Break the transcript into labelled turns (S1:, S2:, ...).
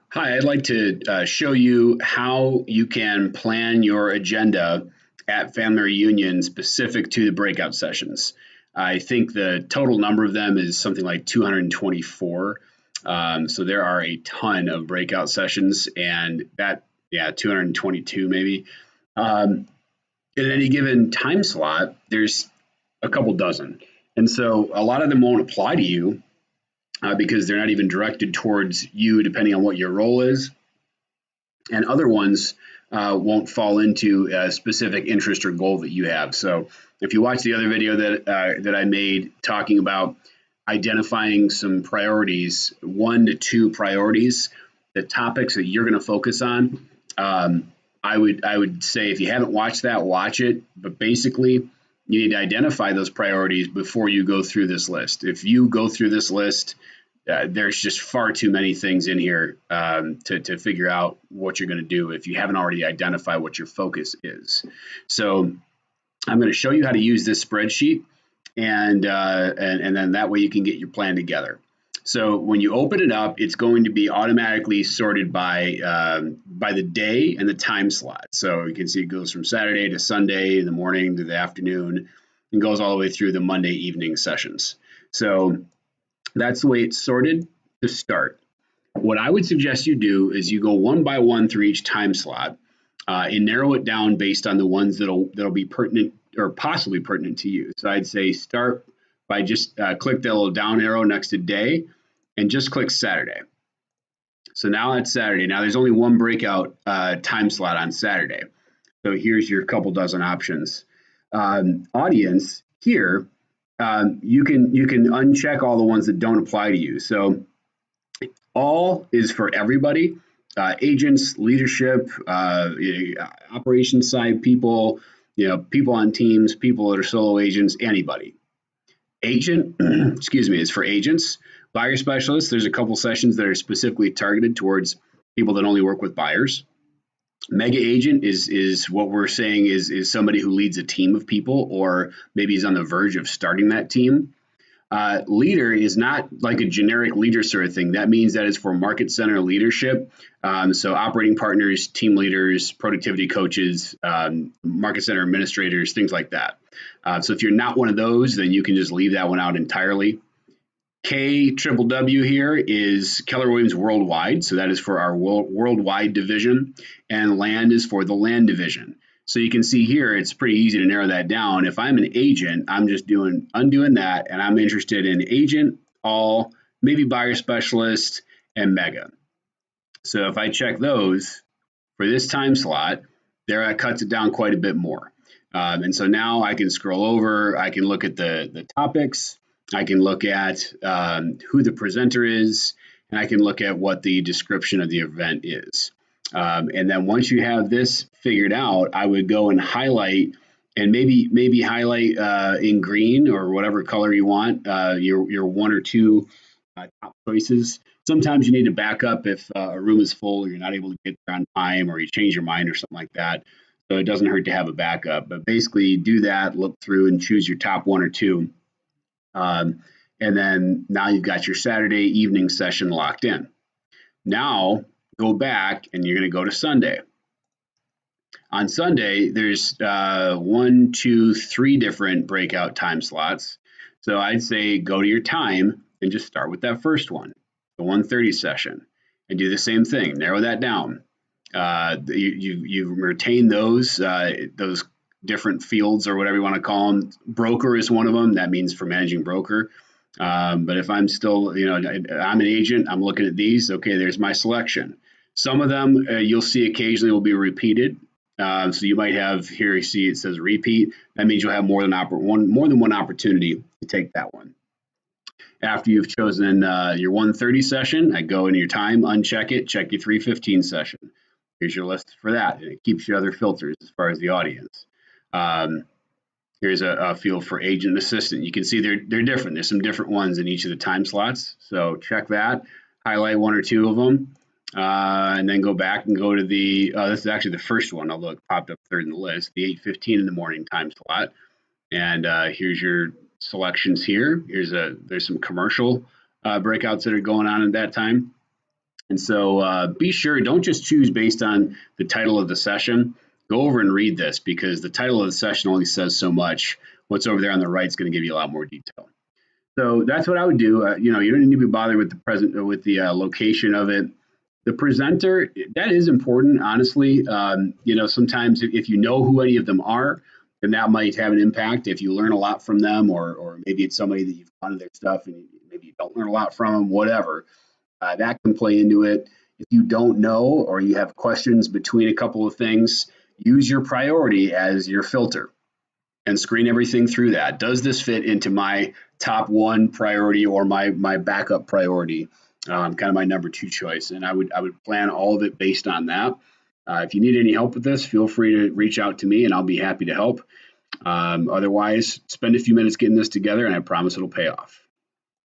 S1: Hi, I'd like to show you how you can plan your agenda at family reunion specific to the breakout sessions. I think the total number of them is something like 224. So there are a ton of breakout sessions, and that, yeah, 222 maybe. In any given time slot, there's a couple dozen. And so a lot of them won't apply to you because they're not even directed towards you, depending on what your role is. And other ones won't fall into a specific interest or goal that you have. So if you watch the other video that I made talking about identifying some priorities, 1 to 2 priorities, the topics that you're going to focus on, I would say if you haven't watched that, watch it. But basically, you need to identify those priorities before you go through this list. If you go through this list, there's just far too many things in here to figure out what you're going to do if you haven't already identified what your focus is. So I'm going to show you how to use this spreadsheet, and then that way you can get your plan together. So when you open it up, it's going to be automatically sorted by the day and the time slot. So you can see it goes from Saturday to Sunday in the morning to the afternoon, and goes all the way through the Monday evening sessions. So that's the way it's sorted to start. What I would suggest you do is you go one by one through each time slot and narrow it down based on the ones that'll be pertinent or possibly pertinent to you. So I'd say start by just click the little down arrow next to day and just click Saturday. So now it's Saturday. Now there's only one breakout time slot on Saturday. So here's your couple dozen options. Audience here, you can uncheck all the ones that don't apply to you. So all is for everybody, agents, leadership, operations side people, people on teams, people that are solo agents, anybody. Agent, excuse me, is for agents. Buyer specialists, there's a couple sessions that are specifically targeted towards people that only work with buyers. Mega agent is what we're saying is somebody who leads a team of people, or maybe is on the verge of starting that team. Leader is not like a generic leader sort of thing. That means that is for market center leadership. So operating partners, team leaders, productivity coaches, market center administrators, things like that. So if you're not one of those, then you can just leave that one out entirely. KWW here is Keller Williams Worldwide. So that is for our worldwide division, and land is for the land division. So you can see here, it's pretty easy to narrow that down. If I'm an agent, I'm just undoing that, and I'm interested in agent, all, maybe buyer specialist, and mega. So if I check those for this time slot, there that cuts it down quite a bit more. And so now I can scroll over, I can look at the topics, I can look at who the presenter is, and I can look at what the description of the event is. And then once you have this figured out, I would go and highlight, and maybe highlight in green or whatever color you want, your 1 or 2 top choices. Sometimes you need to back up if a room is full or you're not able to get there on time, or you change your mind or something like that. So it doesn't hurt to have a backup. But basically do that, look through and choose your top 1 or 2. And then now you've got your Saturday evening session locked in. Now go back and you're going to go to Sunday. On Sunday, there's 1, 2, 3 different breakout time slots. So I'd say go to your time and just start with that first one, the 1:30 session, and do the same thing. Narrow that down. You retain those different fields, or whatever you want to call them. Broker is one of them. That means for managing broker. But if I'm still, I'm an agent, I'm looking at these. Okay, there's my selection. Some of them you'll see occasionally will be repeated. So you might have here, you see it says repeat. That means you'll have more than one opportunity to take that one. After you've chosen your 1:30 session, I go into your time, uncheck it, check your 3:15 session. Here's your list for that, and it keeps your other filters as far as the audience. Here's a field for agent assistant. You can see they're different. There's some different ones in each of the time slots. So check that, highlight 1 or 2 of them, and then go back and go to the, this is actually the first one, although it popped up third in the list, the 8:15 in the morning time slot. And here's your selections here. There's some commercial breakouts that are going on at that time. And so be sure, don't just choose based on the title of the session. Go over and read this, because the title of the session only says so much. What's over there on the right is going to give you a lot more detail. So that's what I would do. You don't need to be bothered with the location of it. The presenter, that is important, honestly. Sometimes if you know who any of them are, then that might have an impact. If you learn a lot from them, or maybe it's somebody that you've gone to their stuff and maybe you don't learn a lot from them, whatever, that can play into it. If you don't know, or you have questions between a couple of things, use your priority as your filter and screen everything through that. Does this fit into my top one priority or my backup priority? Kind of my number two choice. And I would plan all of it based on that. If you need any help with this, feel free to reach out to me and I'll be happy to help. Otherwise, spend a few minutes getting this together and I promise it'll pay off.